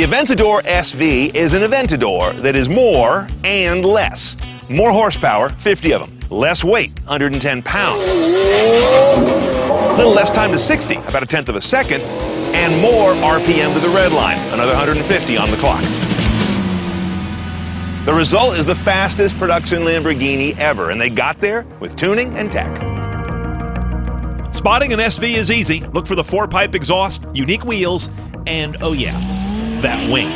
The Aventador SV is an Aventador that is more and less. More horsepower, 50 of them. Less weight, 110 pounds. A little less time to 60, about a tenth of a second. And more RPM to the red line, another 150 on the clock. The result is the fastest production Lamborghini ever, and they got there with tuning and tech. Spotting an SV is easy. Look for the 4-pipe exhaust, unique wheels, and oh yeah, that wing.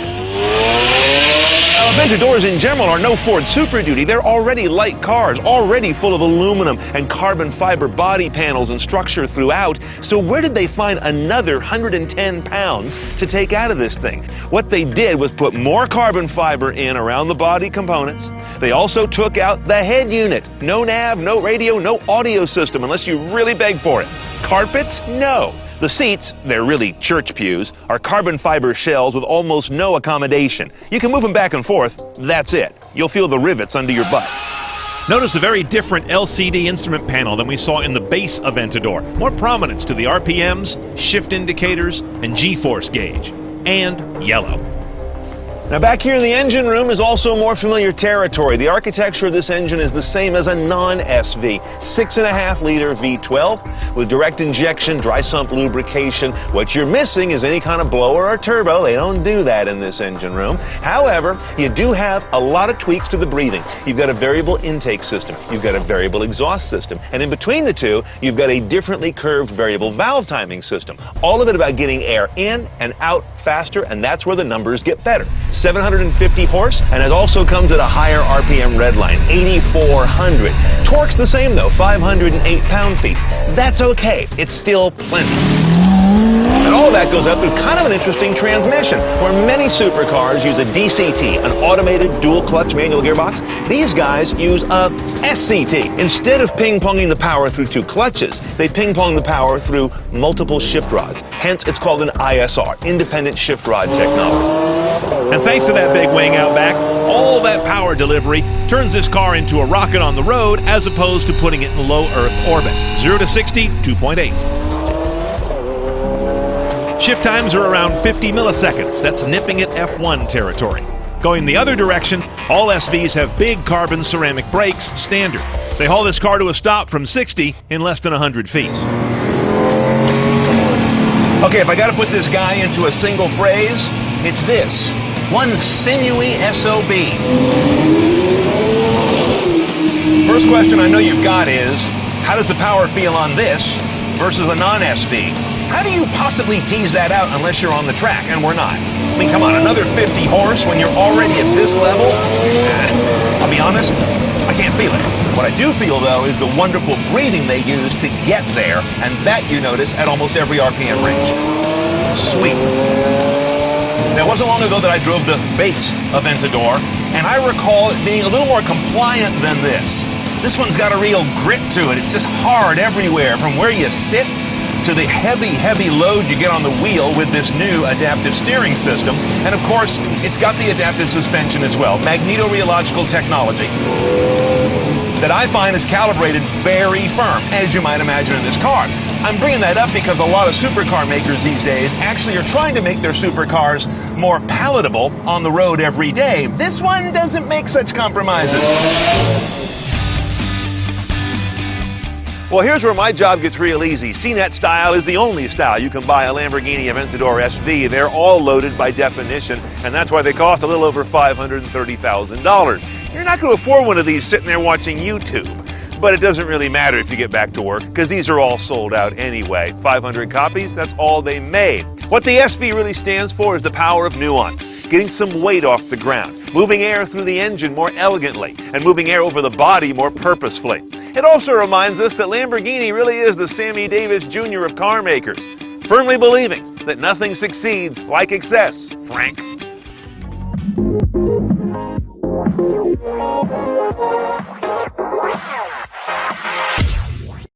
Now, Aventadors in general are no Ford Super Duty. They're already light cars, already full of aluminum and carbon fiber body panels and structure throughout. So where did they find another 110 pounds to take out of this thing? What they did was put more carbon fiber in around the body components. They also took out the head unit. No nav, no radio, no audio system unless you really beg for it. Carpets? No. The seats, they're really church pews, are carbon fiber shells with almost no accommodation. You can move them back and forth, that's it. You'll feel the rivets under your butt. Notice a very different LCD instrument panel than we saw in the base Aventador. More prominence to the RPMs, shift indicators, and G-force gauge. And yellow. Now back here in the engine room is also more familiar territory. The architecture of this engine is the same as a non-SV. 6.5-liter V12 with direct injection, dry sump lubrication. What you're missing is any kind of blower or turbo. They don't do that in this engine room. However, you do have a lot of tweaks to the breathing. You've got a variable intake system. You've got a variable exhaust system. And in between the two, you've got a differently curved variable valve timing system. All of it about getting air in and out faster, and that's where the numbers get better. 750 horse, and it also comes at a higher RPM redline, 8,400. Torque's the same though, 508 pound-feet. That's okay, it's still plenty. And all that goes out through kind of an interesting transmission, where many supercars use a DCT, an automated dual-clutch manual gearbox. These guys use a SCT. Instead of ping-ponging the power through two clutches, they ping-pong the power through multiple shift rods. Hence, it's called an ISR, independent shift rod technology. And thanks to that big wing out back, all that power delivery turns this car into a rocket on the road as opposed to putting it in low Earth orbit. 0 to 60, 2.8. Shift times are around 50 milliseconds. That's nipping at F1 territory. Going the other direction, all SVs have big carbon ceramic brakes standard. They haul this car to a stop from 60 in less than 100 feet. Okay, if I got to put this guy into a single phrase, it's this. One sinewy SOB. First question I know you've got is, how does the power feel on this versus a non-SV? How do you possibly tease that out unless you're on the track, and we're not? I mean, come on, another 50 horse when you're already at this level? I'll be honest, I can't feel it. What I do feel, though, is the wonderful breathing they use to get there, and that you notice at almost every RPM range. Sweet. Now, it wasn't long ago that I drove the base Aventador, and I recall it being a little more compliant than this. This one's got a real grit to it. It's just hard everywhere, from where you sit to the heavy, heavy load you get on the wheel with this new adaptive steering system. And of course, it's got the adaptive suspension as well, magnetorheological technology that I find is calibrated very firm, as you might imagine in this car. I'm bringing that up because a lot of supercar makers these days actually are trying to make their supercars more palatable on the road every day. This one doesn't make such compromises. Well, here's where my job gets real easy. CNET style is the only style you can buy a Lamborghini Aventador SV. They're all loaded by definition, and that's why they cost a little over $530,000. You're not going to afford one of these sitting there watching YouTube. But it doesn't really matter if you get back to work, because these are all sold out anyway. 500 copies, that's all they made. What the SV really stands for is the power of nuance, getting some weight off the ground, moving air through the engine more elegantly, and moving air over the body more purposefully. It also reminds us that Lamborghini really is the Sammy Davis Jr. of car makers, firmly believing that nothing succeeds like excess, Frank.